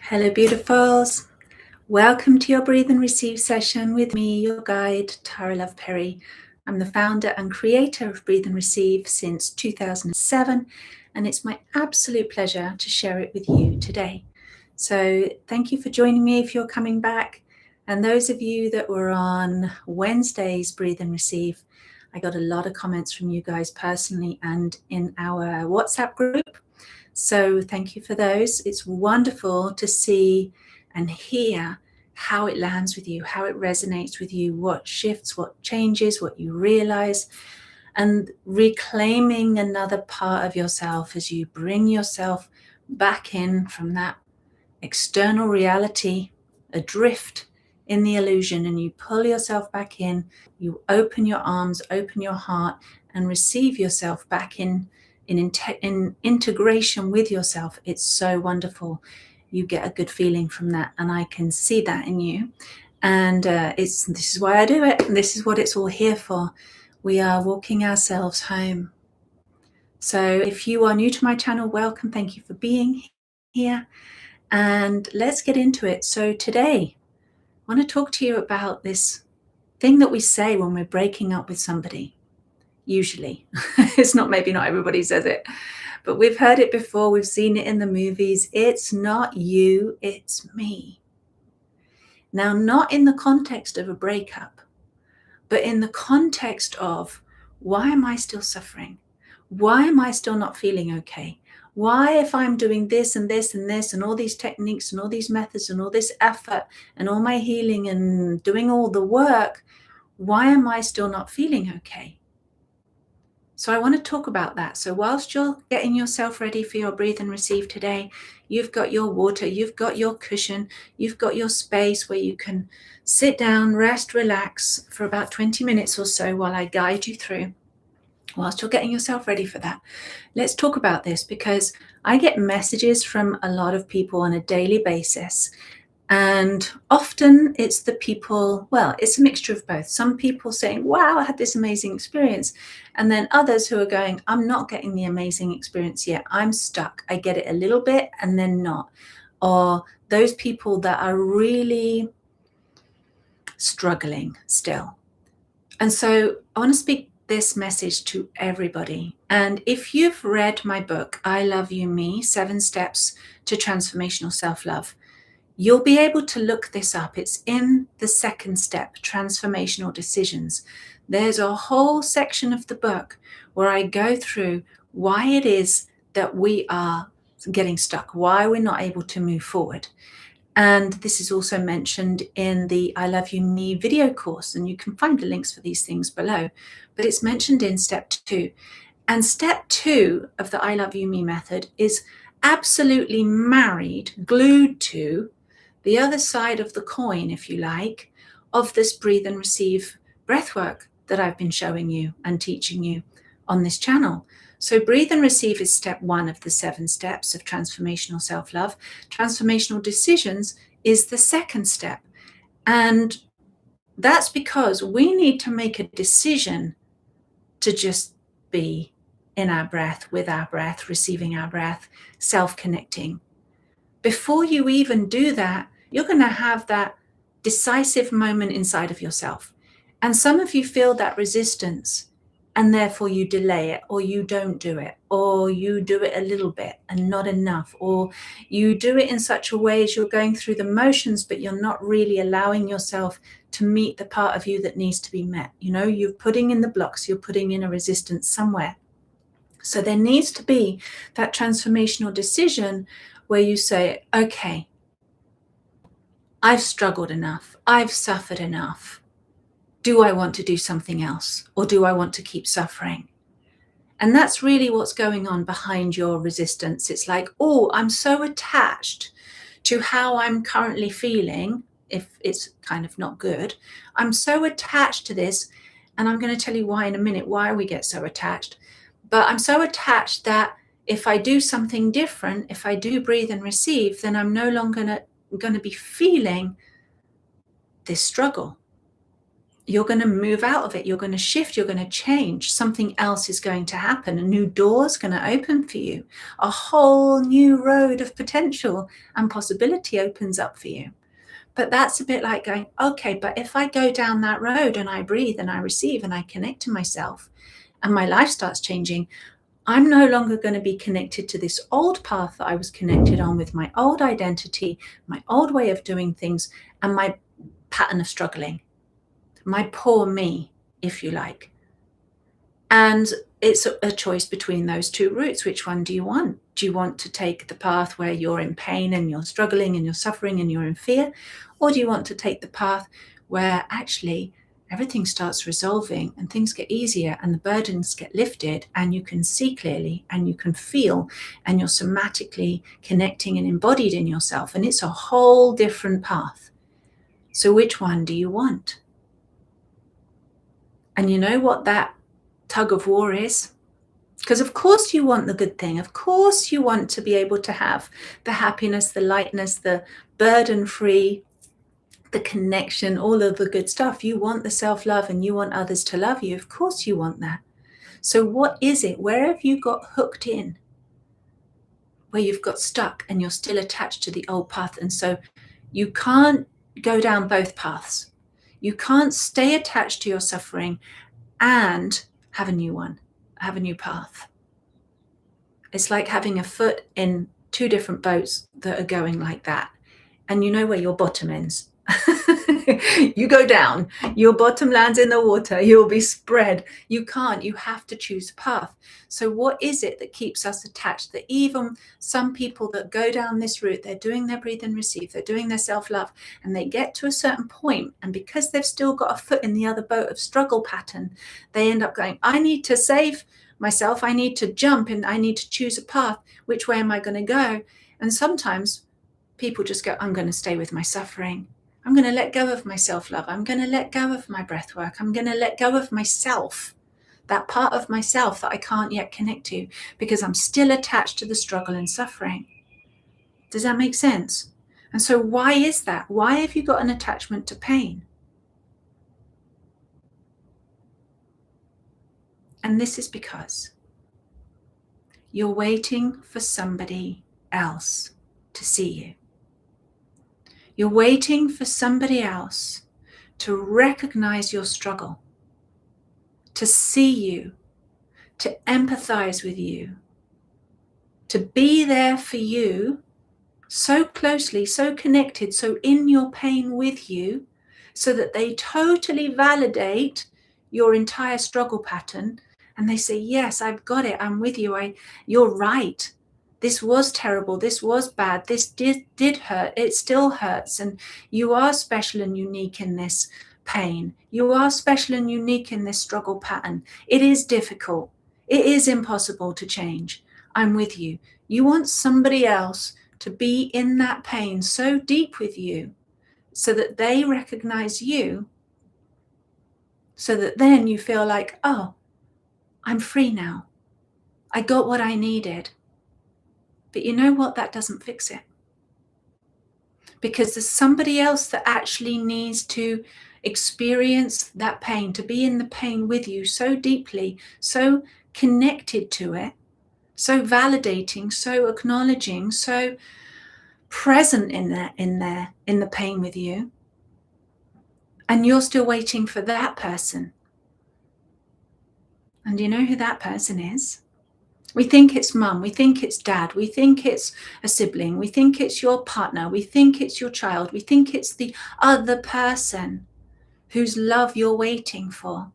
Hello, beautifuls. Welcome to your Breathe and Receive session with me, your guide, Tara Love Perry. I'm the founder and creator of Breathe and Receive since 2007, and it's my absolute pleasure to share it with you today. So thank you for joining me if you're coming back. And those of you that were on Wednesday's Breathe and Receive, I got a lot of comments from you guys personally and in our WhatsApp group. So thank you for those. It's wonderful to see and hear how it lands with you, how it resonates with you, what shifts, what changes, what you realize, and reclaiming another part of yourself as you bring yourself back in from that external reality, adrift in the illusion, and you pull yourself back in, you open your arms, open your heart, and receive yourself back in integration with yourself. It's so wonderful. You get a good feeling from that, and I can see that in you. And this is why I do it. And this is what it's all here for. We are walking ourselves home. So if you are new to my channel, welcome. Thank you for being here. And let's get into it. So today, I want to talk to you about this thing that we say when we're breaking up with somebody. Usually, maybe not everybody says it, but we've heard it before. We've seen it in the movies. It's not you, it's me. Now, not in the context of a breakup, but in the context of, why am I still suffering? Why am I still not feeling okay? Why, if I'm doing this and this and this and all these techniques and all these methods and all this effort and all my healing and doing all the work, why am I still not feeling okay? So I want to talk about that. So whilst you're getting yourself ready for your Breathe and Receive today, you've got your water, you've got your cushion, you've got your space where you can sit down, rest, relax for about 20 minutes or so while I guide you through. Whilst you're getting yourself ready for that, let's talk about this, because I get messages from a lot of people on a daily basis. And often it's the people, well, it's a mixture of both. Some people saying, wow, I had this amazing experience. And then others who are going, I'm not getting the amazing experience yet. I'm stuck. I get it a little bit and then not. Or those people that are really struggling still. And so I want to speak this message to everybody. And if you've read my book, I Love You Me, 7 Steps to Transformational Self-Love, you'll be able to look this up. It's in the second step, Transformational Decisions. There's a whole section of the book where I go through why it is that we are getting stuck, why we're not able to move forward. And this is also mentioned in the I Love You Me video course, and you can find the links for these things below. But it's mentioned in step 2. And step 2 of the I Love You Me method is absolutely married, glued to the other side of the coin, if you like, of this Breathe and Receive breathwork that I've been showing you and teaching you on this channel. So Breathe and Receive is step 1 of the 7 steps of transformational self-love. Transformational decisions is the second step. And that's because we need to make a decision to just be in our breath, with our breath, receiving our breath, self-connecting. Before you even do that, you're going to have that decisive moment inside of yourself. And some of you feel that resistance, and therefore you delay it, or you don't do it, or you do it a little bit and not enough, or you do it in such a way as you're going through the motions, but you're not really allowing yourself to meet the part of you that needs to be met. You know, you're putting in the blocks, you're putting in a resistance somewhere. So there needs to be that transformational decision where you say, okay, I've struggled enough. I've suffered enough. Do I want to do something else, or do I want to keep suffering? And that's really what's going on behind your resistance. It's like, oh, I'm so attached to how I'm currently feeling, if it's kind of not good. I'm so attached to this, and I'm going to tell you why in a minute, why we get so attached. But I'm so attached that if I do something different, if I do breathe and receive, then I'm no longer going to be feeling this struggle. you're going to move out of it. You're going to shift. You're going to change. Something else is going to happen. A new door's going to open for you. A whole new road of potential and possibility opens up for you. But that's a bit like going, okay, but if I go down that road and I breathe and I receive and I connect to myself and my life starts changing, I'm no longer going to be connected to this old path that I was connected on with my old identity, my old way of doing things, and my pattern of struggling. My poor me, if you like. And it's a choice between those two routes. Which one do you want? Do you want to take the path where you're in pain and you're struggling and you're suffering and you're in fear? Or do you want to take the path where actually everything starts resolving and things get easier and the burdens get lifted and you can see clearly and you can feel and you're somatically connecting and embodied in yourself, and it's a whole different path. So which one do you want? And you know what that tug of war is? Because of course you want the good thing. Of course you want to be able to have the happiness, the lightness, the burden-free, the connection, all of the good stuff. You want the self-love and you want others to love you. Of course you want that. So what is it? Where have you got hooked in? Where you've got stuck and you're still attached to the old path. And so you can't go down both paths. You can't stay attached to your suffering and have a new one, have a new path. It's like having a foot in two different boats that are going like that. And you know where your bottom ends. You go down, your bottom lands in the water, you'll be spread. You can't, you have to choose a path. So what is it that keeps us attached? That even some people that go down this route, they're doing their breathe and receive, they're doing their self-love, and they get to a certain point, and because they've still got a foot in the other boat of struggle pattern, they end up going, I need to save myself, I need to jump, and I need to choose a path. Which way am I going to go? And sometimes people just go, I'm going to stay with my suffering. I'm going to let go of my self-love. I'm going to let go of my breath work. I'm going to let go of myself, that part of myself that I can't yet connect to because I'm still attached to the struggle and suffering. Does that make sense? And so why is that? Why have you got an attachment to pain? And this is because you're waiting for somebody else to see you. You're waiting for somebody else to recognize your struggle, to see you, to empathize with you, to be there for you so closely, so connected, so in your pain with you, so that they totally validate your entire struggle pattern and they say, yes, I've got it, I'm with you, you're right. This was terrible, this was bad, this did hurt, it still hurts, and you are special and unique in this pain. You are special and unique in this struggle pattern. It is difficult. It is impossible to change. I'm with you. You want somebody else to be in that pain so deep with you so that they recognize you, so that then you feel like, oh, I'm free now. I got what I needed. But you know what? That doesn't fix it. Because there's somebody else that actually needs to experience that pain, to be in the pain with you so deeply, so connected to it, so validating, so acknowledging, so present in the pain with you. And you're still waiting for that person. And you know who that person is? We think it's mum, we think it's dad, we think it's a sibling, we think it's your partner, we think it's your child, we think it's the other person whose love you're waiting for,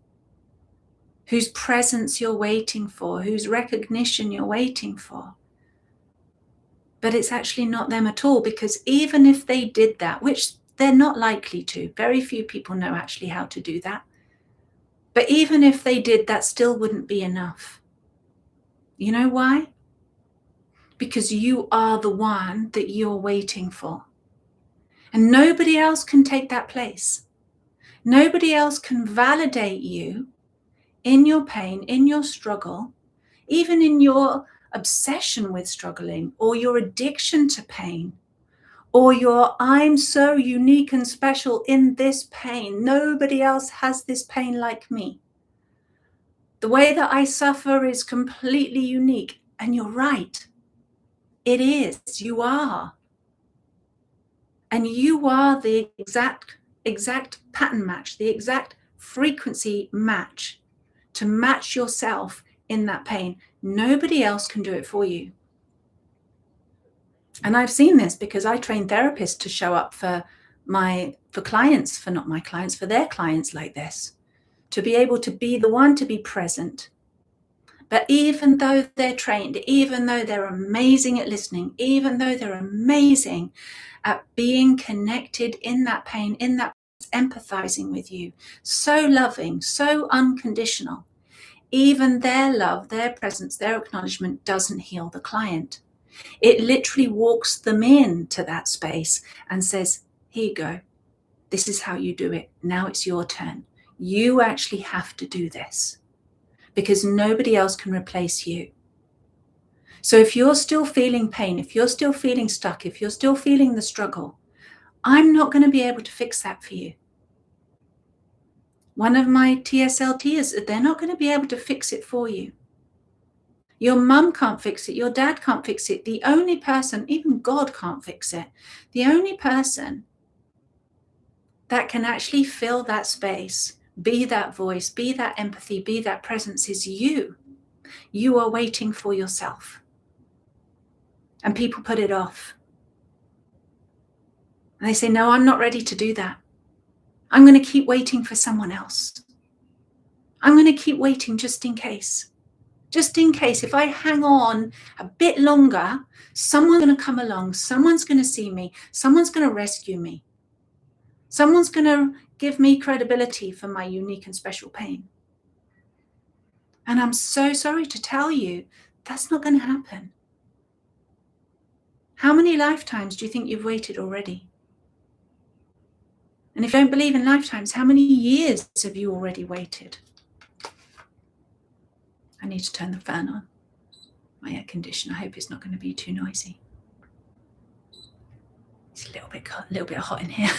whose presence you're waiting for, whose recognition you're waiting for. But it's actually not them at all, because even if they did that, which they're not likely to, very few people know actually how to do that. But even if they did, that still wouldn't be enough. You know why? Because you are the one that you're waiting for. And nobody else can take that place. Nobody else can validate you in your pain, in your struggle, even in your obsession with struggling or your addiction to pain or your I'm so unique and special in this pain. Nobody else has this pain like me. The way that I suffer is completely unique. And you're right. It is. You are. And you are the exact pattern match, the exact frequency match to match yourself in that pain. Nobody else can do it for you. And I've seen this because I train therapists to show up for clients, for not my clients, for their clients like this, to be able to be the one to be present. But even though they're trained, even though they're amazing at listening, even though they're amazing at being connected in that pain, in that empathizing with you, so loving, so unconditional, even their love, their presence, their acknowledgement doesn't heal the client. It literally walks them into that space and says, here you go. This is how you do it. Now it's your turn. You actually have to do this because nobody else can replace you. So if you're still feeling pain, if you're still feeling stuck, if you're still feeling the struggle, I'm not going to be able to fix that for you. One of my TSLTs, they're not going to be able to fix it for you. Your mum can't fix it. Your dad can't fix it. The only person, even God can't fix it. The only person that can actually fill that space, be that voice, be that empathy, be that presence is you. You are waiting for yourself. And people put it off. And they say, no, I'm not ready to do that. I'm going to keep waiting for someone else. I'm going to keep waiting just in case. Just in case, if I hang on a bit longer, someone's going to come along, someone's going to see me, someone's going to rescue me. Someone's going to give me credibility for my unique and special pain. And I'm so sorry to tell you, that's not going to happen. How many lifetimes do you think you've waited already? And if you don't believe in lifetimes, how many years have you already waited? I need to turn the fan on. My air conditioner, I hope it's not going to be too noisy. It's a little bit hot in here.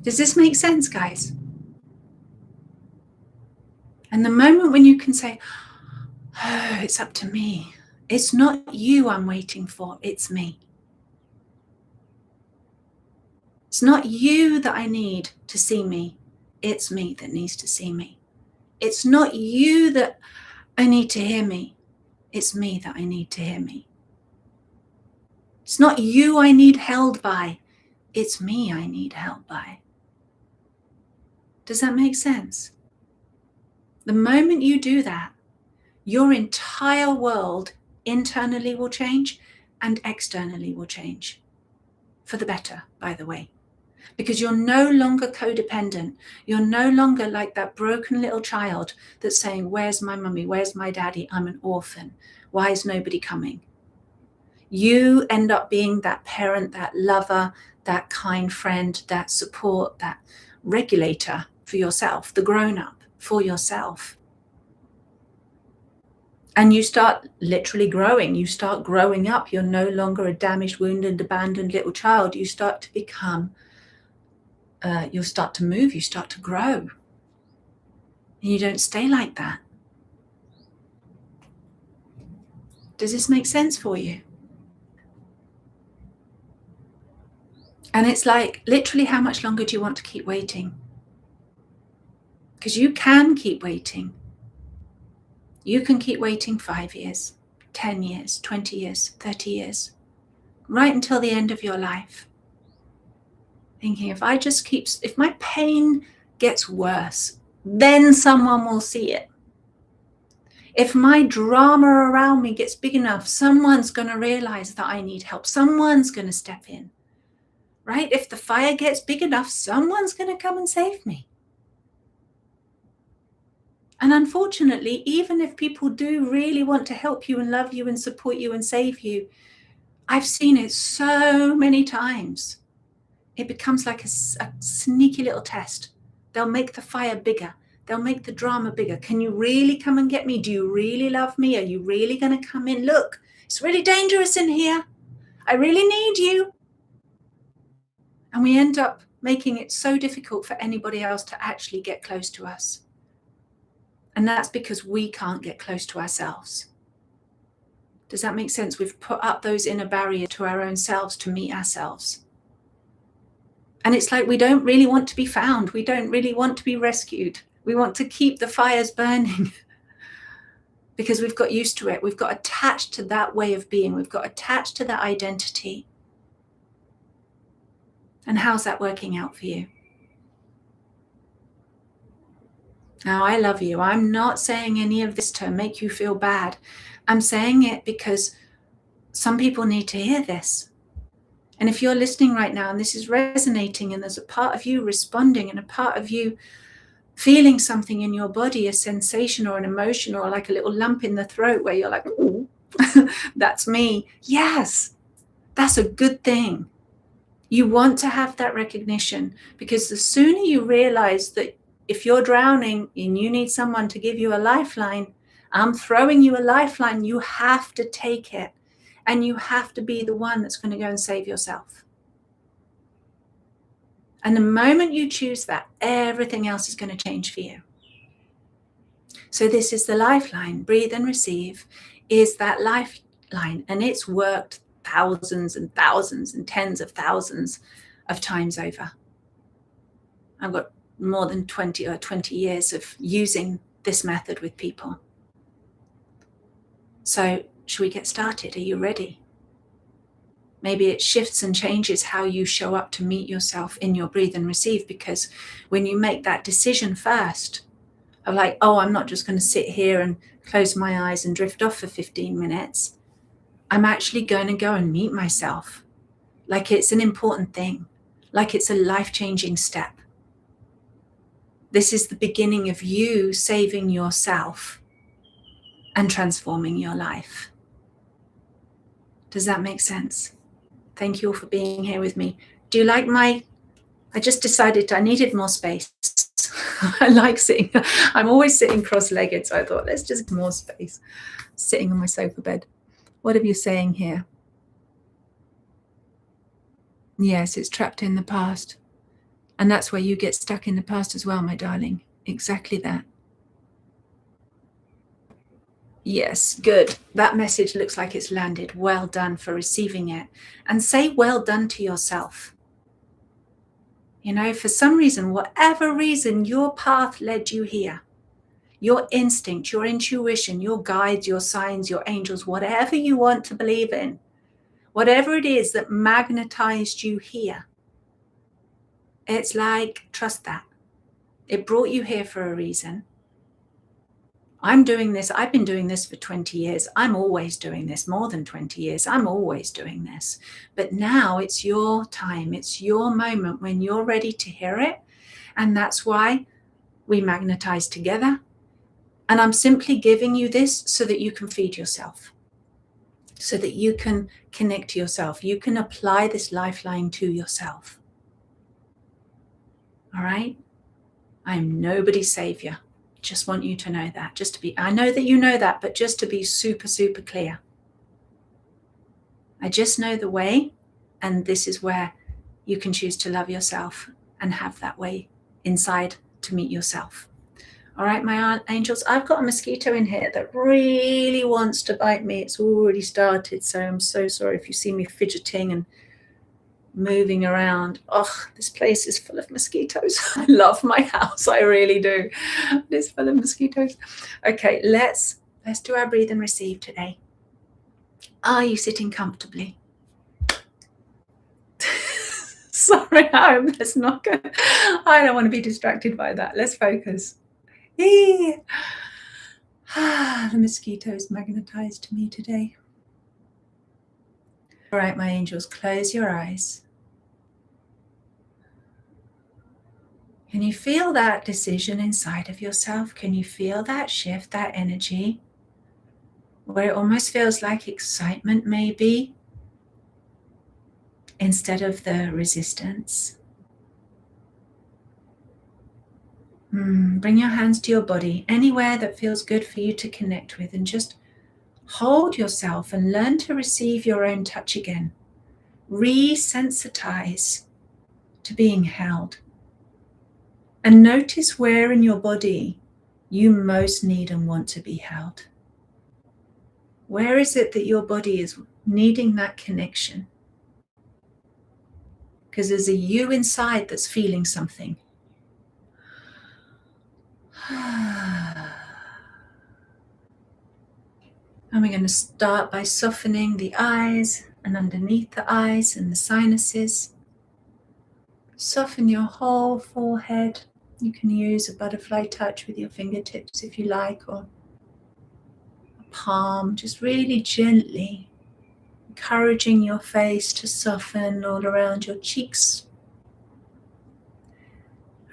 Does this make sense, guys? And the moment when you can say, oh, it's up to me. It's not you I'm waiting for, it's me. It's not you that I need to see me. It's me that needs to see me. It's not you that I need to hear me. It's me that I need to hear me. It's not you I need held by. It's me I need held by. Does that make sense? The moment you do that, your entire world internally will change and externally will change. For the better, by the way. Because you're no longer codependent. You're no longer like that broken little child that's saying, where's my mummy? Where's my daddy? I'm an orphan. Why is nobody coming? You end up being that parent, that lover, that kind friend, that support, that regulator for yourself, the grown-up for yourself. And you start literally growing. You start growing up. You're no longer a damaged, wounded, abandoned little child. You start to become you'll start to move, you start to grow. And you don't stay like that. Does this make sense for you? And it's like, literally, how much longer do you want to keep waiting? Because you can keep waiting. You can keep waiting 5 years, 10 years, 20 years, 30 years, right until the end of your life. Thinking, if my pain gets worse, then someone will see it. If my drama around me gets big enough, someone's going to realize that I need help. Someone's going to step in, right? If the fire gets big enough, someone's going to come and save me. And unfortunately, even if people do really want to help you and love you and support you and save you, I've seen it so many times. It becomes like a sneaky little test. They'll make the fire bigger. They'll make the drama bigger. Can you really come and get me? Do you really love me? Are you really going to come in? Look, it's really dangerous in here. I really need you. And we end up making it so difficult for anybody else to actually get close to us. And that's because we can't get close to ourselves. Does that make sense? We've put up those inner barriers to our own selves to meet ourselves. And it's like we don't really want to be found. We don't really want to be rescued. We want to keep the fires burning because we've got used to it. We've got attached to that way of being. We've got attached to that identity. And how's that working out for you? Now, I love you. I'm not saying any of this to make you feel bad. I'm saying it because some people need to hear this. And if you're listening right now and this is resonating and there's a part of you responding and a part of you feeling something in your body, a sensation or an emotion or like a little lump in the throat where you're like, ooh, that's me. Yes, that's a good thing. You want to have that recognition because the sooner you realize that if you're drowning and you need someone to give you a lifeline, I'm throwing you a lifeline, you have to take it. And you have to be the one that's going to go and save yourself. And the moment you choose that, everything else is going to change for you. So this is the lifeline. Breathe and receive is that lifeline. And it's worked thousands and thousands and tens of thousands of times over. I've got more than 20 years of using this method with people. So should we get started? Are you ready? Maybe it shifts and changes how you show up to meet yourself in your breathe and receive, because when you make that decision first of like, oh, I'm not just going to sit here and close my eyes and drift off for 15 minutes. I'm actually going to go and meet myself like it's an important thing, like it's a life-changing step. This is the beginning of you saving yourself and transforming your life. Does that make sense? Thank you all for being here with me. Do you like I just decided I needed more space. I like sitting, I'm always sitting cross-legged, so I thought, let's just get more space. Sitting on my sofa bed. What are you saying here? Yes, it's trapped in the past. And that's where you get stuck in the past as well, my darling. Exactly that. Yes, good. That message looks like it's landed. Well done for receiving it. And say well done to yourself. You know, for some reason, whatever reason, your path led you here. Your instinct, your intuition, your guides, your signs, your angels, whatever you want to believe in, whatever it is that magnetized you here, it's like, trust that. It brought you here for a reason. I'm doing this. I've been doing this for 20 years. I'm always doing this, more than 20 years. I'm always doing this. But now it's your time. It's your moment when you're ready to hear it. And that's why we magnetize together. And I'm simply giving you this so that you can feed yourself, so that you can connect to yourself. You can apply this lifeline to yourself. All right? I'm nobody's savior. Just want you to know that. I know that you know that, but just to be super, super clear. I just know the way, and this is where you can choose to love yourself and have that way inside to meet yourself. All right, my angels, I've got a mosquito in here that really wants to bite me. It's already started, so I'm so sorry if you see me fidgeting and moving around. Oh, this place is full of mosquitoes. I love my house, I really do. It's full of mosquitoes. Okay, let's do our breathe and receive today. Are you sitting comfortably? Sorry, let's not go. I don't want to be distracted by that. Let's focus. The mosquitoes magnetized to me today. All right, my angels, close your eyes. Can you feel that decision inside of yourself? Can you feel that shift, that energy, where it almost feels like excitement maybe, instead of the resistance? Bring your hands to your body, anywhere that feels good for you to connect with, and just hold yourself and learn to receive your own touch again. Resensitize to being held. And notice where in your body you most need and want to be held. Where is it that your body is needing that connection? Because there's a you inside that's feeling something. And we're going to start by softening the eyes and underneath the eyes and the sinuses. Soften your whole forehead. You can use a butterfly touch with your fingertips if you like, or a palm, just really gently encouraging your face to soften all around your cheeks,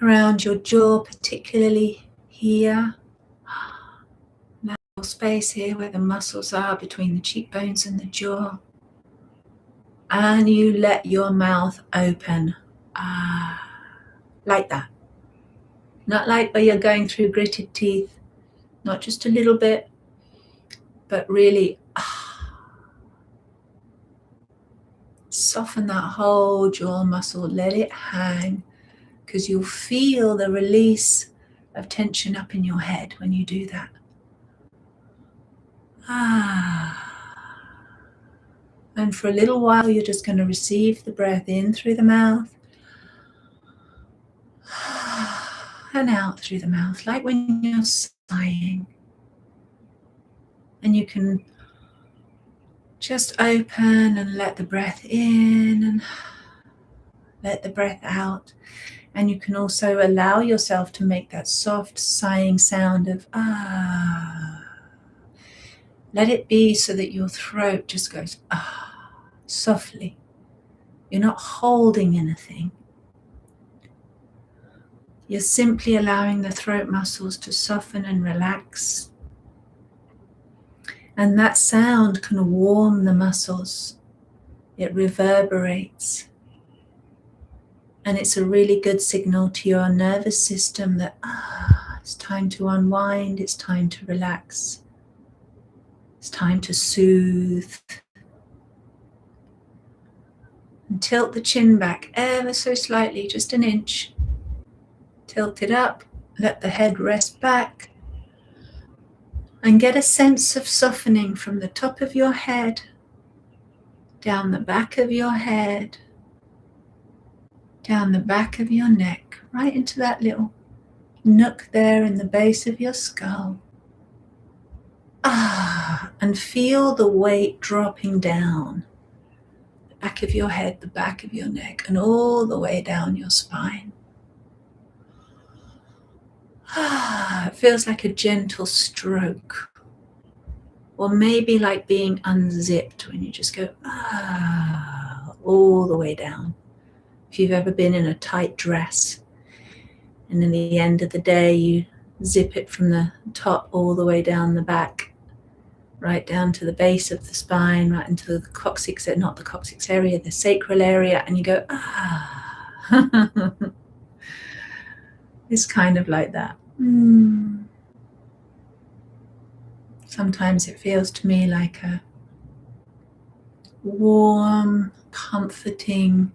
around your jaw, particularly here. Now, space here where the muscles are between the cheekbones and the jaw. And you let your mouth open, like that. Not like where you're going through gritted teeth, not just a little bit, but really soften that whole jaw muscle, let it hang, because you'll feel the release of tension up in your head when you do that. And for a little while, you're just going to receive the breath in through the mouth and out through the mouth, like when you're sighing. And you can just open and let the breath in and let the breath out. And you can also allow yourself to make that soft sighing sound of Let it be so that your throat just goes softly. You're not holding anything. You're simply allowing the throat muscles to soften and relax. And that sound can warm the muscles. It reverberates. And it's a really good signal to your nervous system that it's time to unwind, it's time to relax, it's time to soothe. And tilt the chin back ever so slightly, just an inch. Tilt it up, let the head rest back. And get a sense of softening from the top of your head, down the back of your head, down the back of your neck, right into that little nook there in the base of your skull. And feel the weight dropping down. The back of your head, the back of your neck, and all the way down your spine. It feels like a gentle stroke. Or maybe like being unzipped when you just go all the way down. If you've ever been in a tight dress and in the end of the day you zip it from the top all the way down the back, right down to the base of the spine, right into the coccyx, not the coccyx area, the sacral area, and you go It's kind of like that. Sometimes it feels to me like a warm, comforting,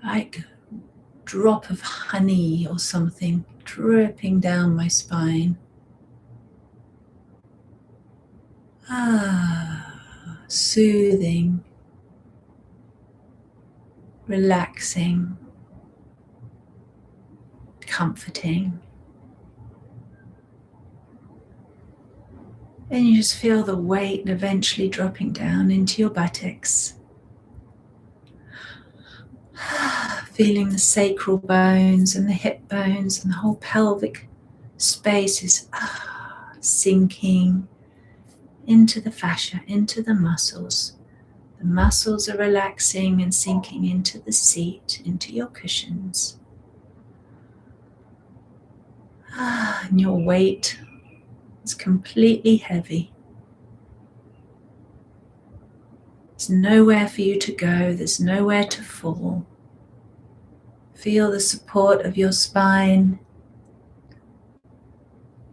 like drop of honey or something dripping down my spine. Soothing, relaxing, comforting. And you just feel the weight eventually dropping down into your buttocks. Feeling the sacral bones and the hip bones and the whole pelvic space is sinking into the fascia, into the muscles. The muscles are relaxing and sinking into the seat, into your cushions. And your weight is completely heavy. There's nowhere for you to go, there's nowhere to fall. Feel the support of your spine.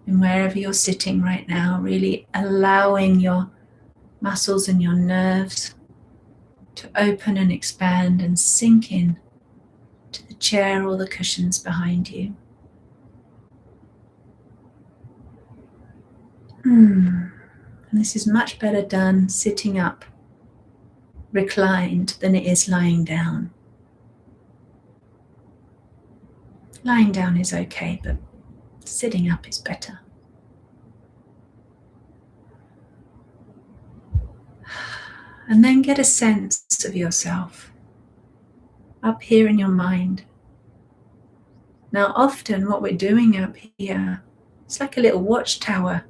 And wherever you're sitting right now, really allowing your muscles and your nerves to open and expand and sink in to the chair or the cushions behind you. And this is much better done sitting up, reclined, than it is lying down. Lying down is okay, but sitting up is better. And then get a sense of yourself up here in your mind. Now, often what we're doing up here, it's like a little watchtower.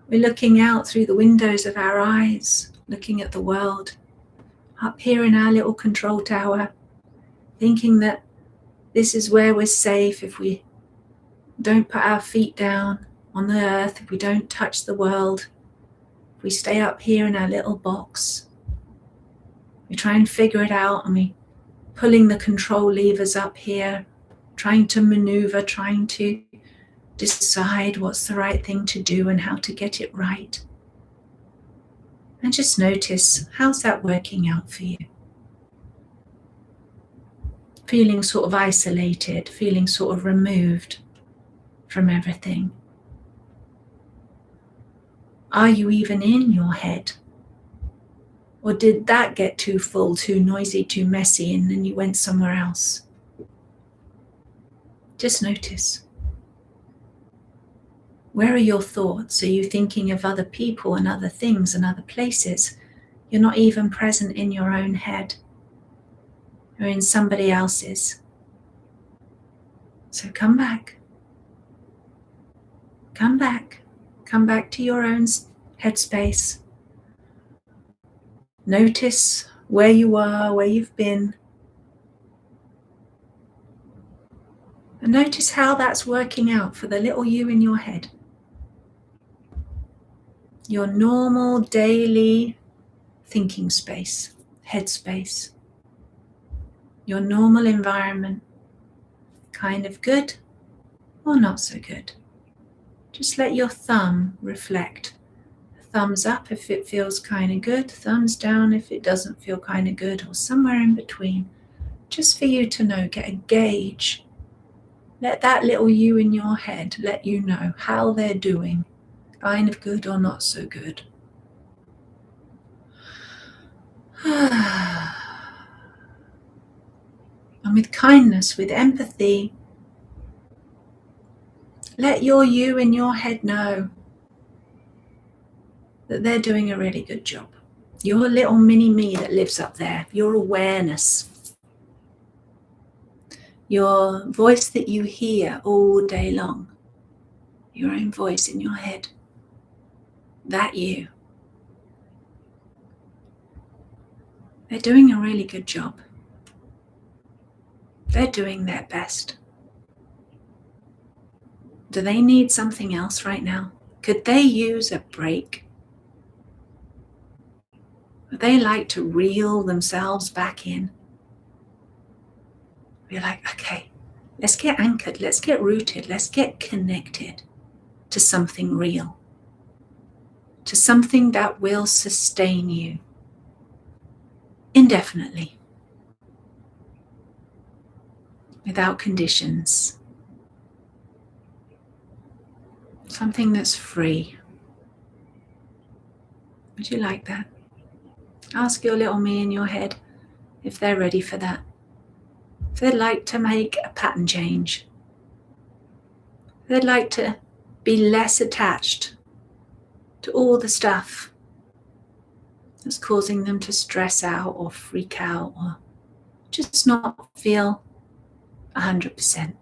We're looking out through the windows of our eyes, looking at the world, up here in our little control tower, thinking that this is where we're safe if we don't put our feet down on the earth, if we don't touch the world, if we stay up here in our little box. We try and figure it out, and we pulling the control levers up here, trying to maneuver, trying to decide what's the right thing to do and how to get it right. And just notice, how's that working out for you? Feeling sort of isolated, feeling sort of removed from everything. Are you even in your head? Or did that get too full, too noisy, too messy, and then you went somewhere else? Just notice. Where are your thoughts? Are you thinking of other people and other things and other places? You're not even present in your own head. You're in somebody else's. So come back. Come back. Come back to your own headspace. Notice where you are, where you've been. And notice how that's working out for the little you in your head. Your normal daily thinking space, headspace. Your normal environment. Kind of good or not so good. Just let your thumb reflect. Thumbs up if it feels kind of good, thumbs down if it doesn't feel kind of good, or somewhere in between. Just for you to know, get a gauge. Let that little you in your head let you know how they're doing, kind of good or not so good. And with kindness, with empathy, let your you in your head know that they're doing a really good job. Your little mini me that lives up there, your awareness, your voice that you hear all day long, your own voice in your head, that you. They're doing a really good job. They're doing their best. Do they need something else right now? Could they use a break? Would they like to reel themselves back in? We're like, okay, let's get anchored, let's get rooted, let's get connected to something real, to something that will sustain you indefinitely, without conditions. Something that's free. Would you like that? Ask your little me in your head if they're ready for that. If they'd like to make a pattern change. If they'd like to be less attached to all the stuff that's causing them to stress out or freak out or just not feel 100%.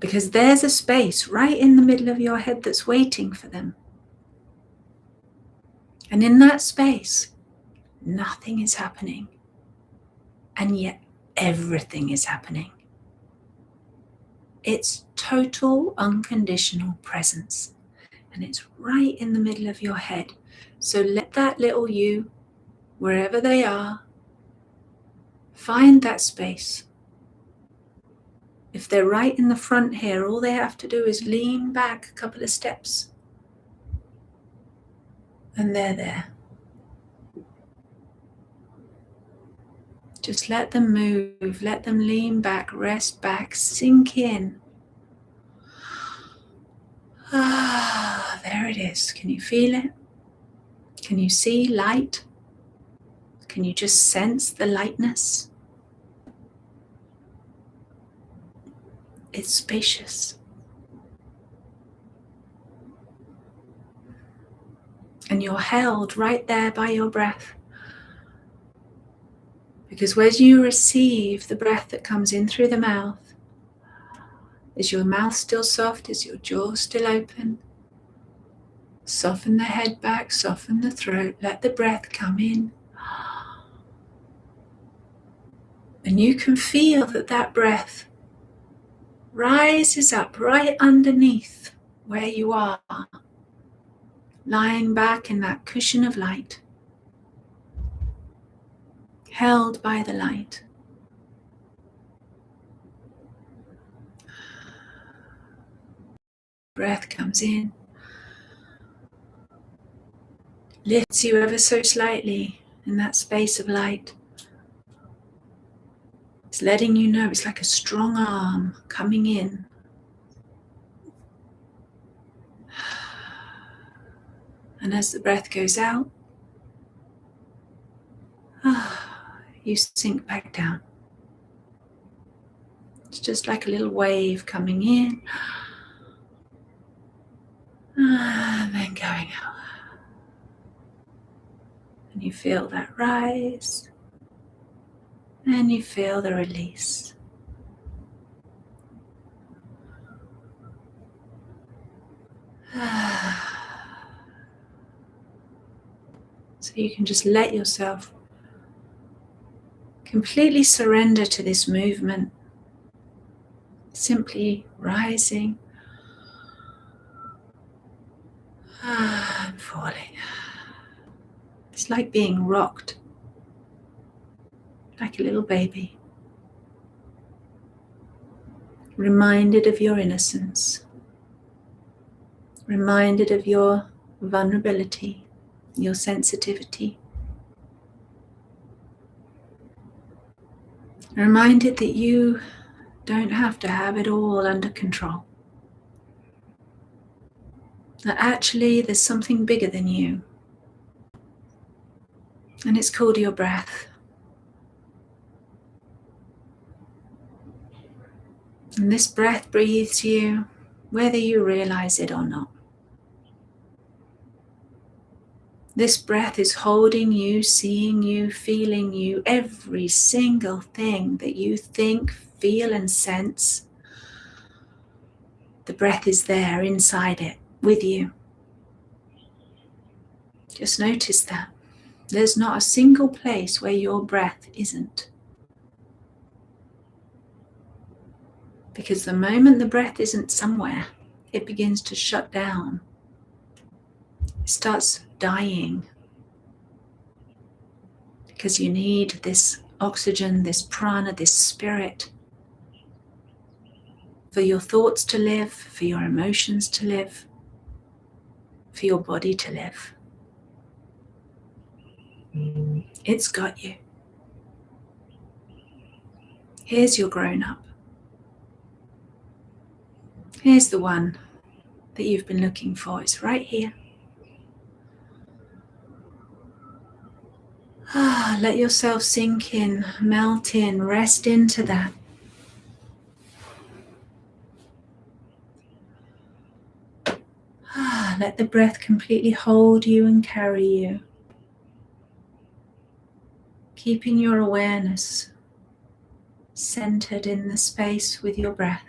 Because there's a space right in the middle of your head that's waiting for them. And in that space, nothing is happening. And yet everything is happening. It's total unconditional presence. And it's right in the middle of your head. So let that little you, wherever they are, find that space. If they're right in the front here, all they have to do is lean back a couple of steps and they're there. Just let them move, let them lean back, rest back, sink in. Ah, there it is. Can you feel it? Can you see light? Can you just sense the lightness? It's spacious. And you're held right there by your breath. Because when you receive the breath that comes in through the mouth, is your mouth still soft? Is your jaw still open? Soften the head back, soften the throat, let the breath come in. And you can feel that breath rises up right underneath where you are, lying back in that cushion of light, held by the light. Breath comes in, lifts you ever so slightly in that space of light. It's letting you know it's like a strong arm coming in. And as the breath goes out, you sink back down. It's just like a little wave coming in and then going out. And you feel that rise and you feel the release. So you can just let yourself completely surrender to this movement, simply rising and falling. It's like being rocked, like a little baby, reminded of your innocence, reminded of your vulnerability, your sensitivity, reminded that you don't have to have it all under control. That actually there's something bigger than you. And it's called your breath. And this breath breathes you, whether you realize it or not. This breath is holding you, seeing you, feeling you, every single thing that you think, feel, and sense. The breath is there inside it, with you. Just notice that. There's not a single place where your breath isn't. Because the moment the breath isn't somewhere, it begins to shut down. It starts dying. Because you need this oxygen, this prana, this spirit for your thoughts to live, for your emotions to live, for your body to live. It's got you. Here's your grown-up. Here's the one that you've been looking for. It's right here. Let yourself sink in, melt in, rest into that. Let the breath completely hold you and carry you. Keeping your awareness centered in the space with your breath.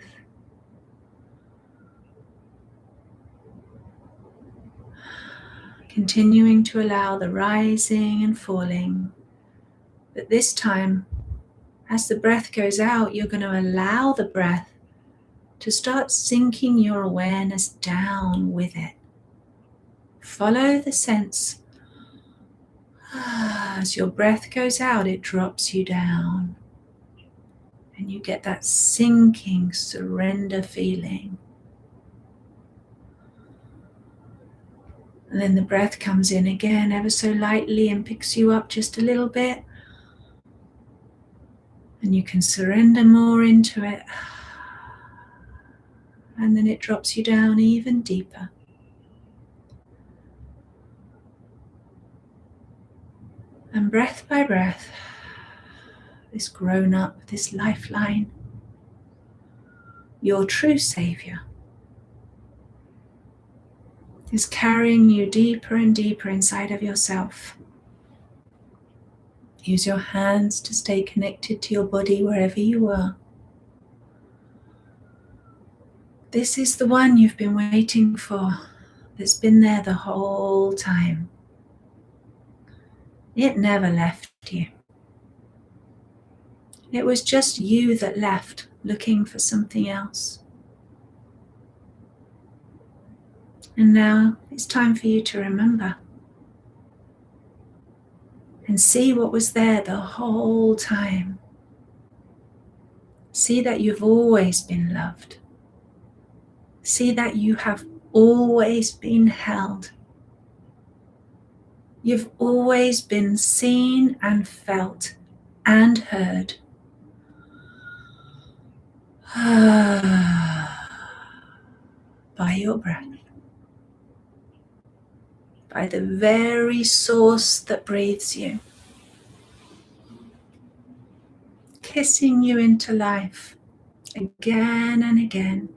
Continuing to allow the rising and falling. But this time, as the breath goes out, you're going to allow the breath to start sinking your awareness down with it. Follow the sense. As your breath goes out, it drops you down. And you get that sinking surrender feeling. And then the breath comes in again ever so lightly and picks you up just a little bit. And you can surrender more into it. And then it drops you down even deeper. And breath by breath, this grown up, this lifeline, your true Saviour, is carrying you deeper and deeper inside of yourself. Use your hands to stay connected to your body wherever you are. This is the one you've been waiting for, that's been there the whole time. It never left you. It was just you that left, looking for something else. And now it's time for you to remember and see what was there the whole time. See that you've always been loved. See that you have always been held. You've always been seen and felt and heard. By your breath. By the very source that breathes you. Kissing you into life again and again.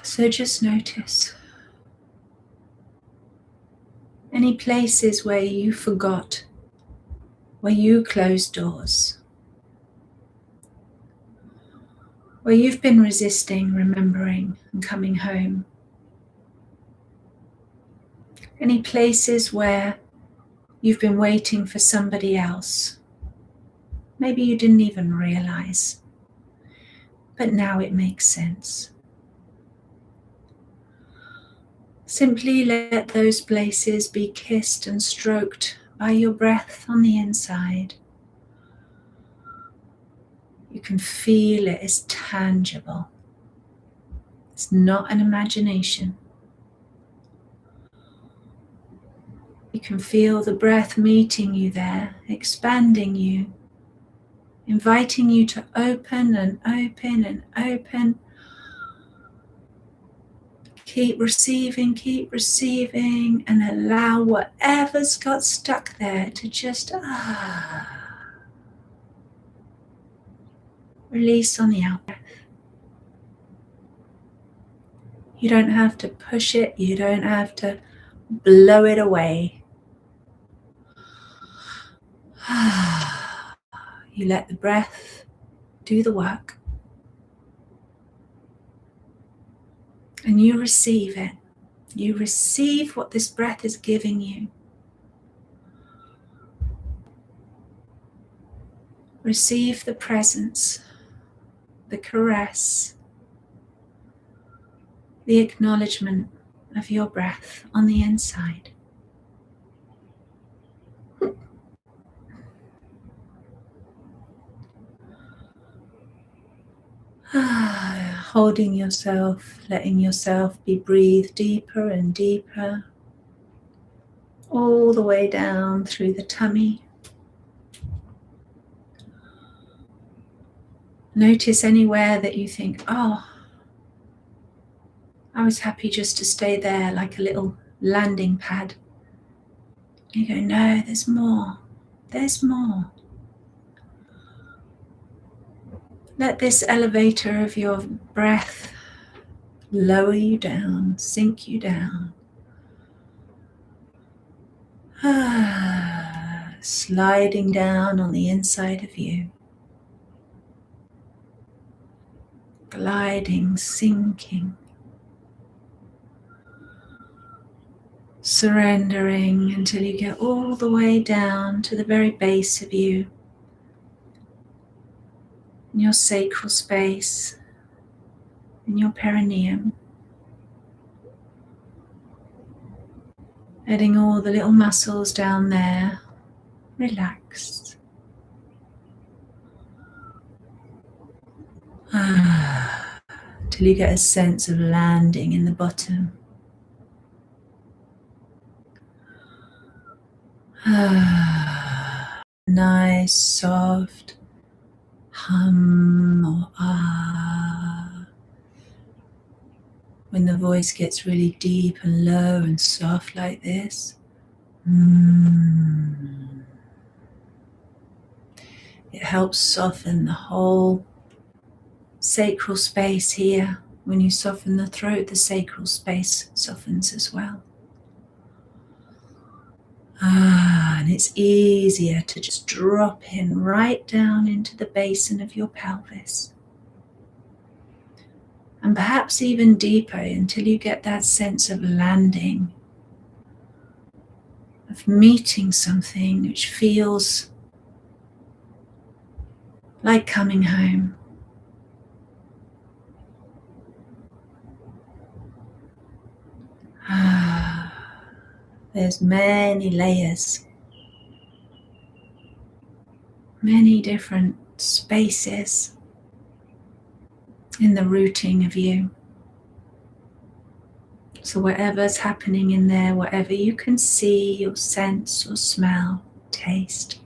So just notice any places where you forgot, where you closed doors, where you've been resisting, remembering and coming home. Any places where you've been waiting for somebody else. Maybe you didn't even realize, but now it makes sense. Simply let those places be kissed and stroked by your breath on the inside. You can feel it is tangible. It's not an imagination. You can feel the breath meeting you there, expanding you, inviting you to open and open and open. Keep receiving, and allow whatever's got stuck there to just release on the out breath. You don't have to push it, you don't have to blow it away. You let the breath do the work. And you receive it. You receive what this breath is giving you. Receive the presence, the caress, the acknowledgement of your breath on the inside. Holding yourself, letting yourself be breathed deeper and deeper, all the way down through the tummy. Notice anywhere that you think, oh, I was happy just to stay there like a little landing pad. You go, no, there's more. There's more. Let this elevator of your breath lower you down, sink you down. Sliding down on the inside of you. Gliding, sinking. Surrendering until you get all the way down to the very base of you. In your sacral space, in your perineum. Letting all the little muscles down there relax. till you get a sense of landing in the bottom. Nice, soft hum or ah. When the voice gets really deep and low and soft like this. It helps soften the whole sacral space here. When you soften the throat, the sacral space softens as well. And it's easier to just drop in right down into the basin of your pelvis. And perhaps even deeper until you get that sense of landing, of meeting something which feels like coming home. There's many layers, many different spaces in the rooting of you. So whatever's happening in there, whatever you can see or sense or smell, taste,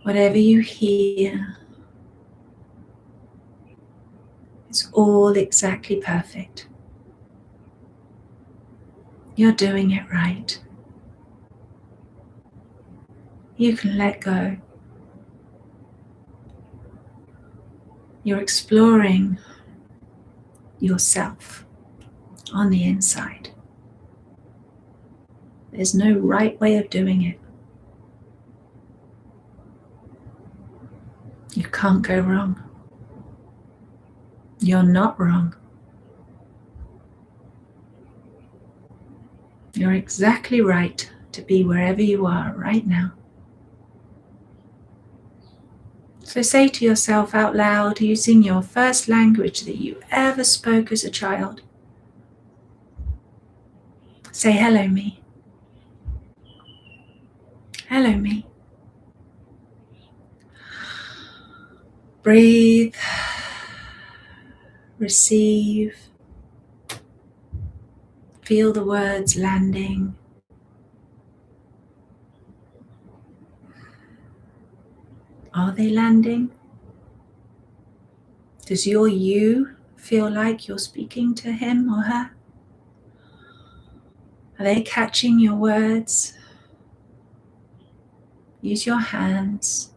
whatever you hear, it's all exactly perfect. You're doing it right. You can let go. You're exploring yourself on the inside. There's no right way of doing it. You can't go wrong. You're not wrong. You're exactly right to be wherever you are right now. So say to yourself out loud, using your first language that you ever spoke as a child. Say, hello me. Hello me. Breathe. Receive. Feel the words landing. Are they landing? Does your you feel like you're speaking to him or her? Are they catching your words? Use your hands.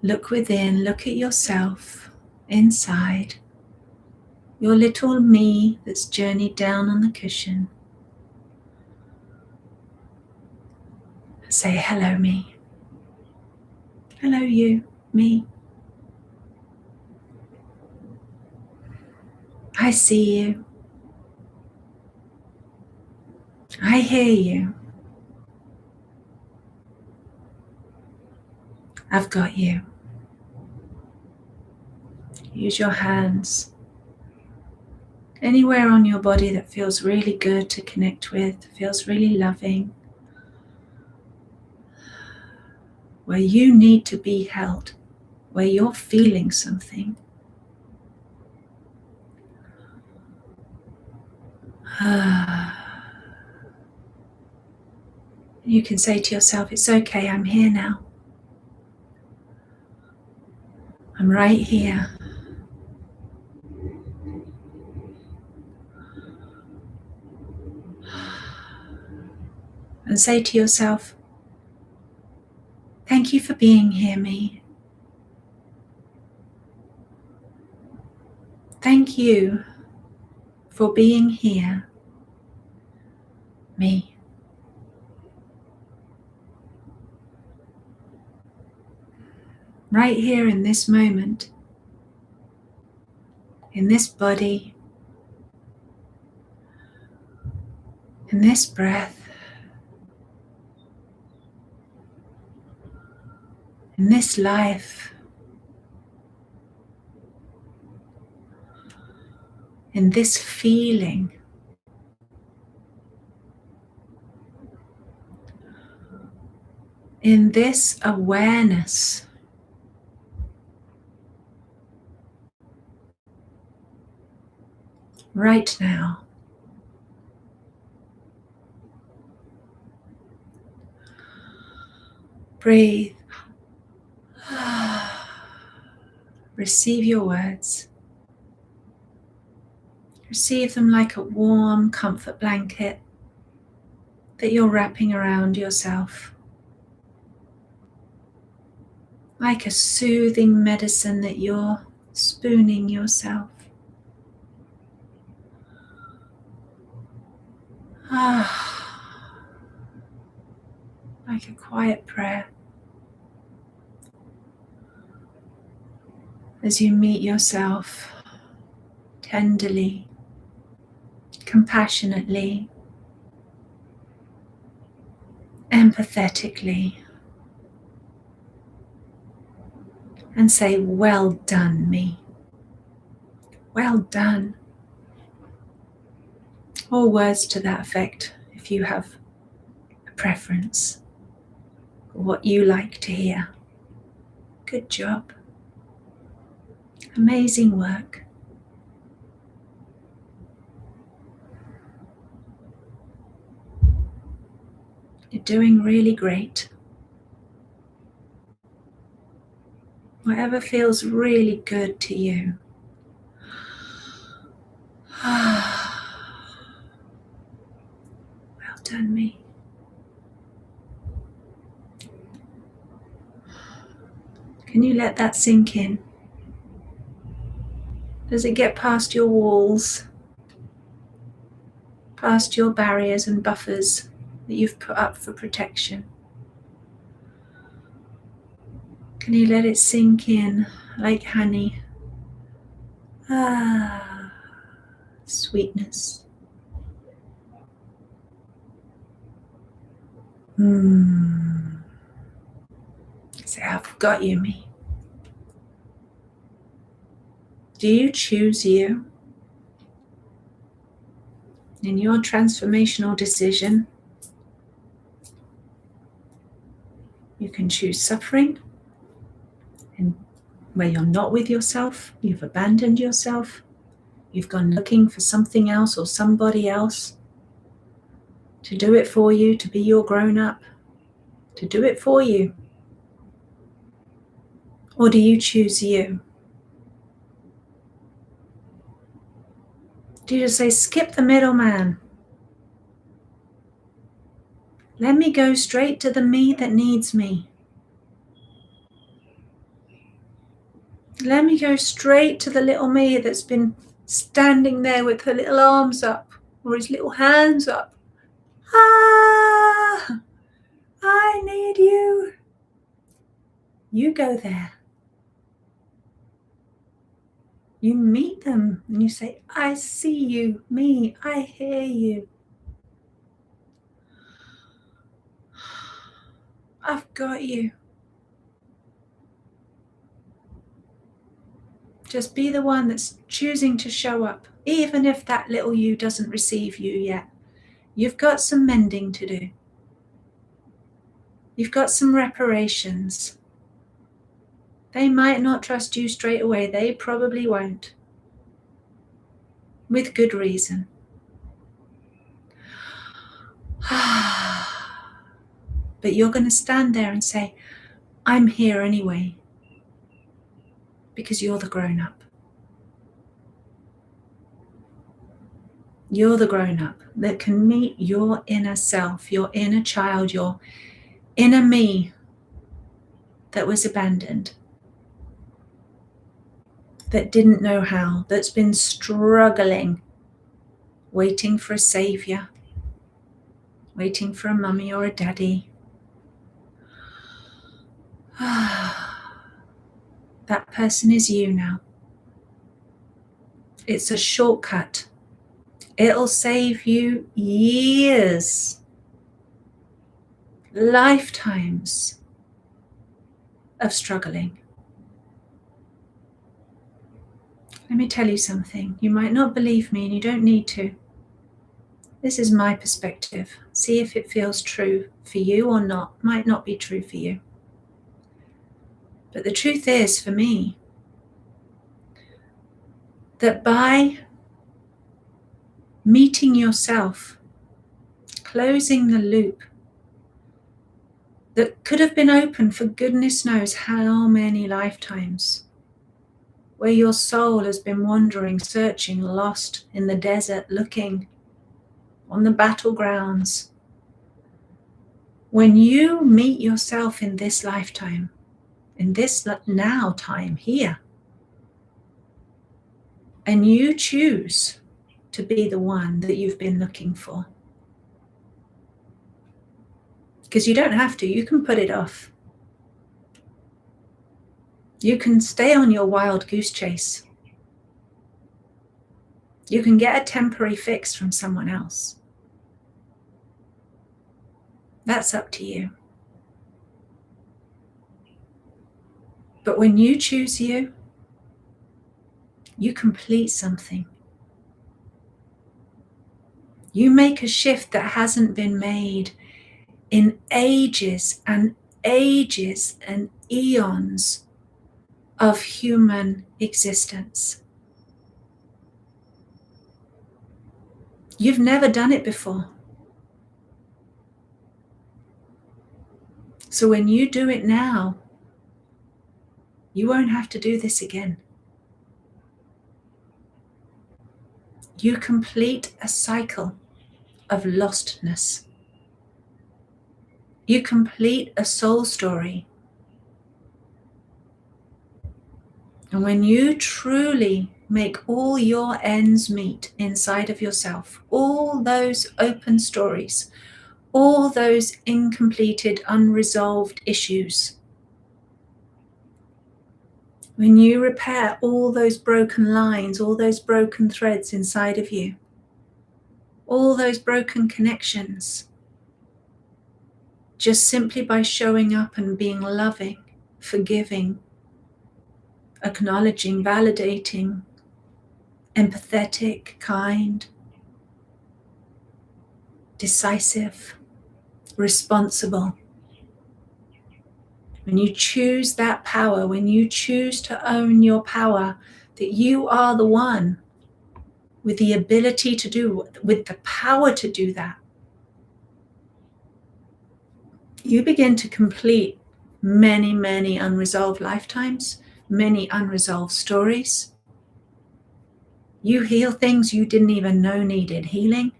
Look within, look at yourself inside. Your little me that's journeyed down on the cushion. Say, hello me. Hello you, me. I see you. I hear you. I've got you. Use your hands. Anywhere on your body that feels really good to connect with, feels really loving, where you need to be held, where you're feeling something. You can say to yourself, it's okay, I'm here now. I'm right here. And say to yourself, thank you for being here, me. Thank you for being here, me. Right here in this moment, in this body, in this breath, in this life, in this feeling, in this awareness. right now. Breathe. Receive your words. Receive them like a warm comfort blanket that you're wrapping around yourself. Like a soothing medicine that you're spooning yourself. Like a quiet prayer. As you meet yourself tenderly, compassionately, empathetically, and say, well done, me. Well done. Or words to that effect, if you have a preference for what you like to hear. Good job. Amazing work. You're doing really great. Whatever feels really good to you. Well done, me. Can you let that sink in? Does it get past your walls? Past your barriers and buffers that you've put up for protection? Can you let it sink in like honey? Sweetness. Say, I've got you, me. Do you choose you? In your transformational decision, you can choose suffering, and where you're not with yourself, you've abandoned yourself, you've gone looking for something else or somebody else to do it for you, to be your grown-up, to do it for you. Or do you choose you? Do you just say, skip the middleman? Let me go straight to the me that needs me. Let me go straight to the little me that's been standing there with her little arms up or his little hands up. I need you. You go there. You meet them and you say, I see you, me, I hear you. I've got you. Just be the one that's choosing to show up, even if that little you doesn't receive you yet. You've got some mending to do. You've got some reparations. They might not trust you straight away. They probably won't. With good reason. But you're going to stand there and say, I'm here anyway. Because you're the grown-up. You're the grown-up that can meet your inner self, your inner child, your inner me that was abandoned, that didn't know how, that's been struggling, waiting for a savior, waiting for a mummy or a daddy. That person is you now. It's a shortcut. It'll save you years, lifetimes of struggling. Let me tell you something. You might not believe me and you don't need to. This is my perspective. See if it feels true for you or not. Might not be true for you. But the truth is, for me, that by meeting yourself, closing the loop that could have been open for goodness knows how many lifetimes, where your soul has been wandering, searching, lost in the desert, looking on the battlegrounds. When you meet yourself in this lifetime, in this now time here, and you choose to be the one that you've been looking for, because you don't have to, you can put it off. You can stay on your wild goose chase. You can get a temporary fix from someone else. That's up to you. But when you choose you, you complete something. You make a shift that hasn't been made in ages and ages and eons of human existence. You've never done it before. So when you do it now, you won't have to do this again. You complete a cycle of lostness. You complete a soul story. And when you truly make all your ends meet inside of yourself, all those open stories, all those incompleted, unresolved issues, when you repair all those broken lines, all those broken threads inside of you, all those broken connections, just simply by showing up and being loving, forgiving, acknowledging, validating, empathetic, kind, decisive, responsible. When you choose that power, when you choose to own your power, that you are the one with the ability to do, with the power to do that, you begin to complete many, many unresolved lifetimes, many unresolved stories. You heal things you didn't even know needed healing.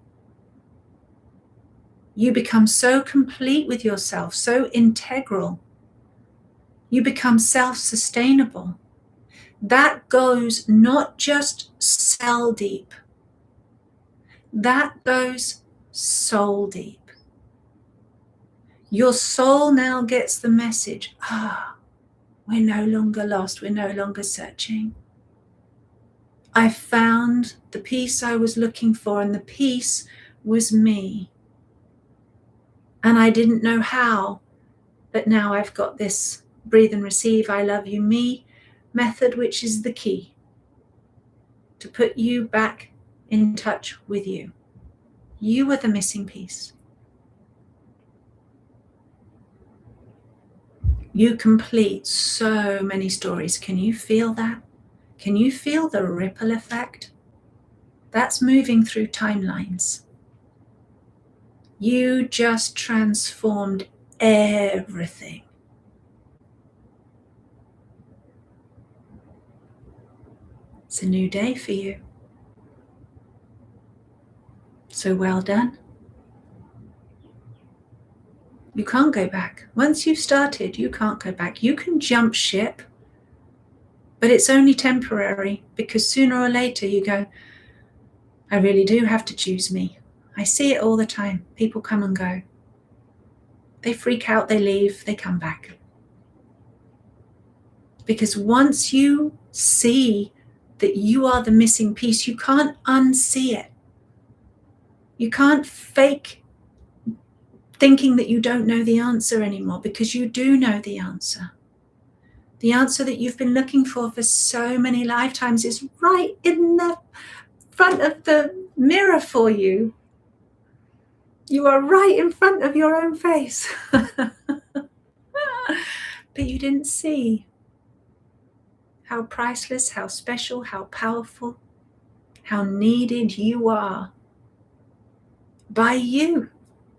You become so complete with yourself, so integral. You become self-sustainable. That goes not just cell deep, that goes soul deep. Your soul now gets the message, we're no longer lost, we're no longer searching. I found the peace I was looking for, and the peace was me. And I didn't know how, but now I've got this breathe and receive, I love you, me method, which is the key to put you back in touch with you. You were the missing piece. You complete so many stories. Can you feel that? Can you feel the ripple effect? That's moving through timelines. You just transformed everything. It's a new day for you. So well done. You can't go back. Once you've started, you can't go back. You can jump ship, but it's only temporary, because sooner or later you go, I really do have to choose me. I see it all the time. People come and go. They freak out, they leave, they come back. Because once you see that you are the missing piece, you can't unsee it. You can't fake thinking that you don't know the answer anymore, because you do know the answer. The answer that you've been looking for so many lifetimes is right in the front of the mirror for you. You are right in front of your own face. But you didn't see how priceless, how special, how powerful, how needed you are by you,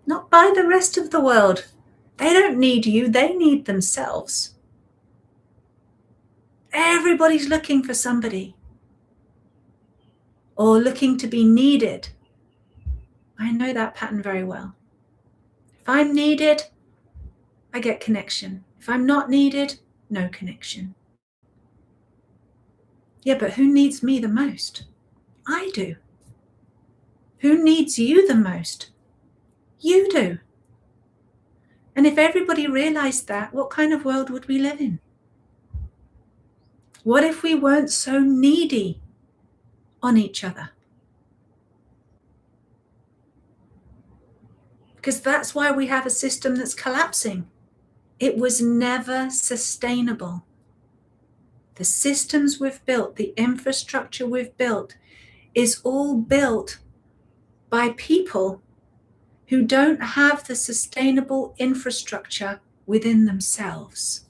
not by the rest of the world. They don't need you, they need themselves. Everybody's looking for somebody or looking to be needed. I know that pattern very well. If I'm needed, I get connection. If I'm not needed, no connection. Yeah, but who needs me the most? I do. Who needs you the most? You do. And if everybody realized that, what kind of world would we live in? What if we weren't so needy on each other? Because that's why we have a system that's collapsing. It was never sustainable. The systems we've built, the infrastructure we've built, is all built by people who don't have the sustainable infrastructure within themselves.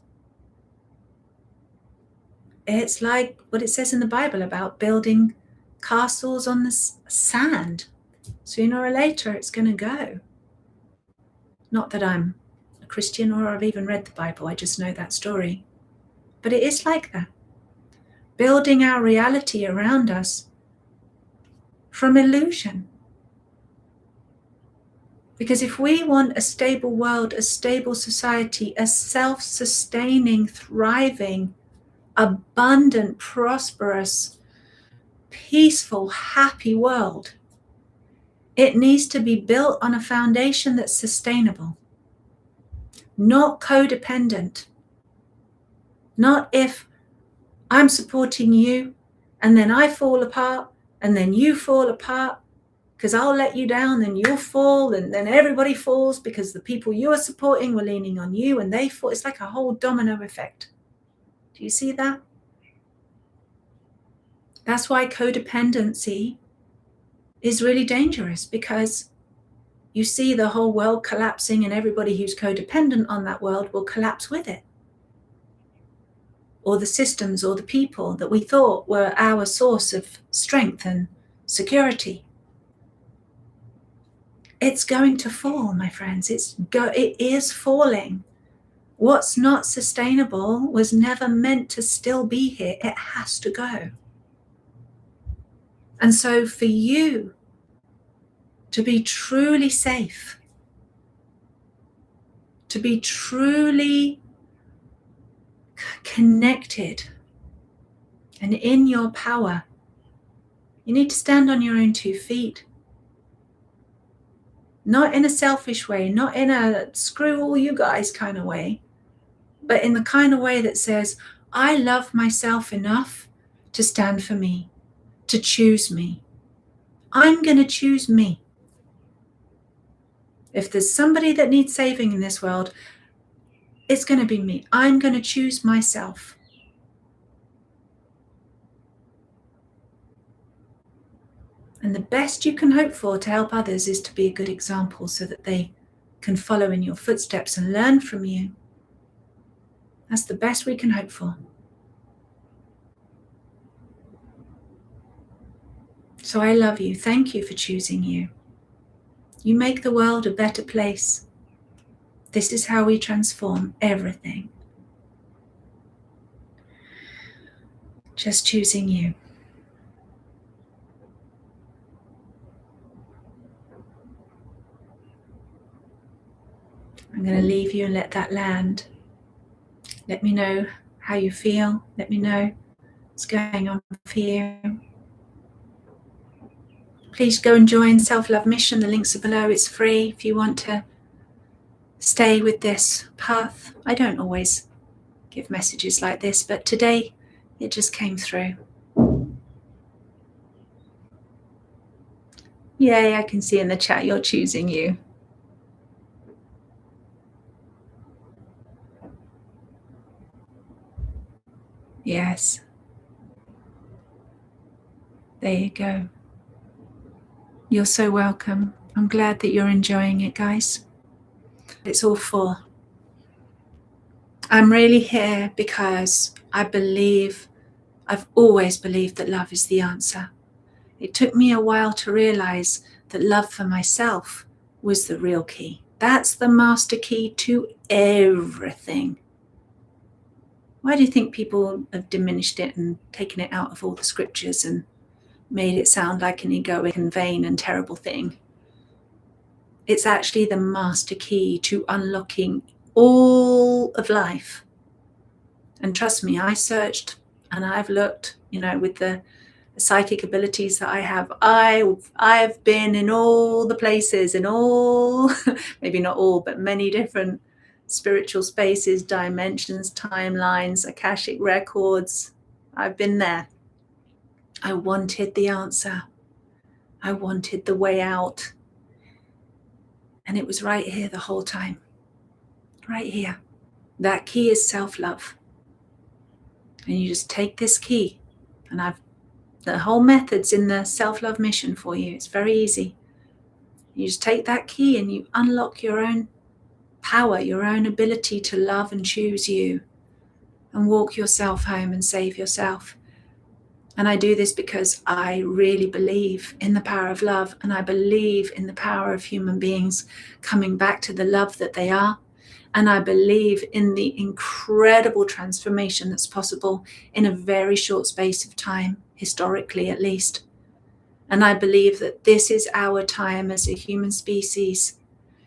It's like what it says in the Bible about building castles on the sand. Sooner or later, it's going to go. Not that I'm a Christian or I've even read the Bible, I just know that story. But it is like that. Building our reality around us from illusion. Because if we want a stable world, a stable society, a self-sustaining, thriving, abundant, prosperous, peaceful, happy world, it needs to be built on a foundation that's sustainable, not codependent. Not if I'm supporting you and then I fall apart and then you fall apart because I'll let you down, then you'll fall, and then everybody falls because the people you are supporting were leaning on you and they fall. It's like a whole domino effect. Do you see that? That's why codependency is really dangerous, because you see the whole world collapsing and everybody who's codependent on that world will collapse with it. Or the systems or the people that we thought were our source of strength and security. It's going to fall, my friends. It is falling. What's not sustainable was never meant to still be here. It has to go. And so for you to be truly safe, to be truly connected and in your power, you need to stand on your own 2 feet. Not in a selfish way, not in a screw all you guys kind of way, but in the kind of way that says, I love myself enough to stand for me, to choose me. I'm going to choose me. If there's somebody that needs saving in this world, it's going to be me. I'm going to choose myself. And the best you can hope for to help others is to be a good example so that they can follow in your footsteps and learn from you. That's the best we can hope for. So I love you. Thank you for choosing you. You make the world a better place. This is how we transform everything. Just choosing you. I'm going to leave you and let that land. Let me know how you feel. Let me know what's going on for you. Please go and join Self-Love Mission. The links are below. It's free if you want to stay with this path. I don't always give messages like this, but today it just came through. Yay, I can see in the chat you're choosing you. Yes. There you go. You're so welcome. I'm glad that you're enjoying it, guys. It's all full. I'm really here because I've always believed that love is the answer. It took me a while to realize that love for myself was the real key. That's the master key to everything. Why do you think people have diminished it and taken it out of all the scriptures and made it sound like an egoic and vain and terrible thing? It's actually the master key to unlocking all of life. And trust me, I searched and I've looked, with the psychic abilities that I have. I've been in all the places, in all, maybe not all, but many different spiritual spaces, dimensions, timelines, Akashic records. I've been there. I wanted the answer. I wanted the way out. And it was right here the whole time. Right here. That key is self-love. And you just take this key, and the whole method's in the self-love mission for you. It's very easy. You just take that key and you unlock your own power, your own ability to love and choose you and walk yourself home and save yourself. And I do this because I really believe in the power of love, and I believe in the power of human beings coming back to the love that they are. And I believe in the incredible transformation that's possible in a very short space of time, historically at least. And I believe that this is our time as a human species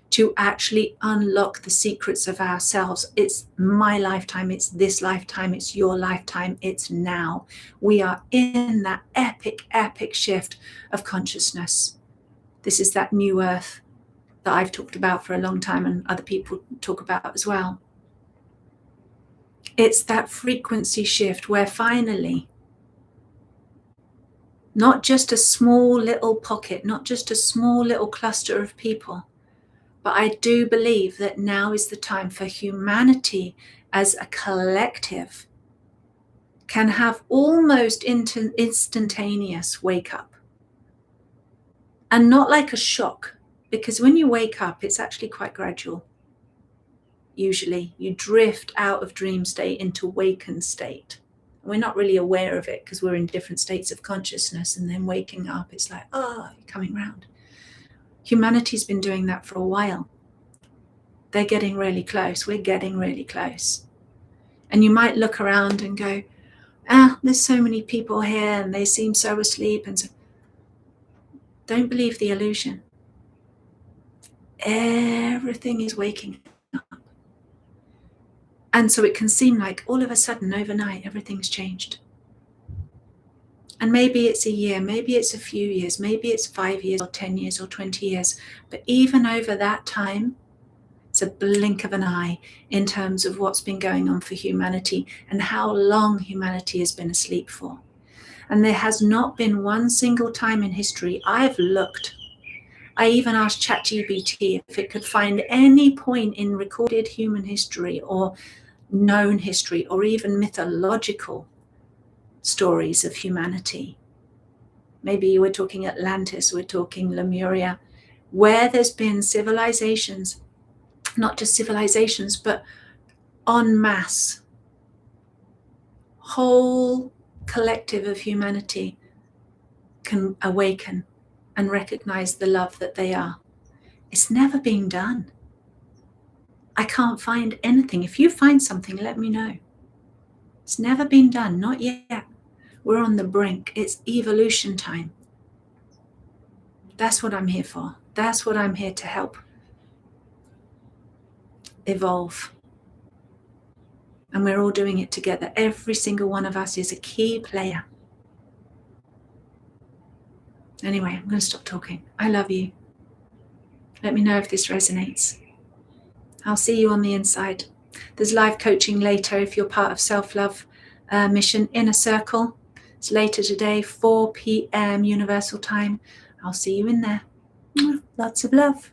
to actually unlock the secrets of ourselves. It's my lifetime, it's this lifetime, it's your lifetime, it's now. We are in that epic shift of consciousness. This is that new earth that I've talked about for a long time and other people talk about as well. It's that frequency shift where finally, not just a small little pocket, not just a small little cluster of people, but I do believe that now is the time for humanity as a collective can have almost instantaneous wake up. And not like a shock, because when you wake up, it's actually quite gradual. Usually you drift out of dream state into awakened state. We're not really aware of it because we're in different states of consciousness, and then waking up, it's like, oh, you're coming round. Humanity's been doing that for a while. They're getting really close. We're getting really close. And you might look around and go, there's so many people here and they seem so asleep. And so, don't believe the illusion. Everything is waking up. And so it can seem like all of a sudden, overnight, everything's changed. And maybe it's a year, maybe it's a few years, maybe it's 5 years or 10 years or 20 years. But even over that time, it's a blink of an eye in terms of what's been going on for humanity and how long humanity has been asleep for. And there has not been one single time in history I've looked. I even asked ChatGPT if it could find any point in recorded human history or known history or even mythological stories of humanity. Maybe we're talking Atlantis, we're talking Lemuria, where there's been civilizations, not just civilizations, but en masse, whole collective of humanity can awaken and recognize the love that they are. It's never been done. I can't find anything. If you find something, let me know. It's never been done, not yet. We're on the brink. It's evolution time. That's what I'm here for. That's what I'm here to help evolve. And we're all doing it together. Every single one of us is a key player. Anyway, I'm going to stop talking. I love you. Let me know if this resonates. I'll see you on the inside. There's live coaching later if you're part of Self-Love Mission Inner Circle. It's later today, 4 p.m. Universal Time. I'll see you in there. Lots of love.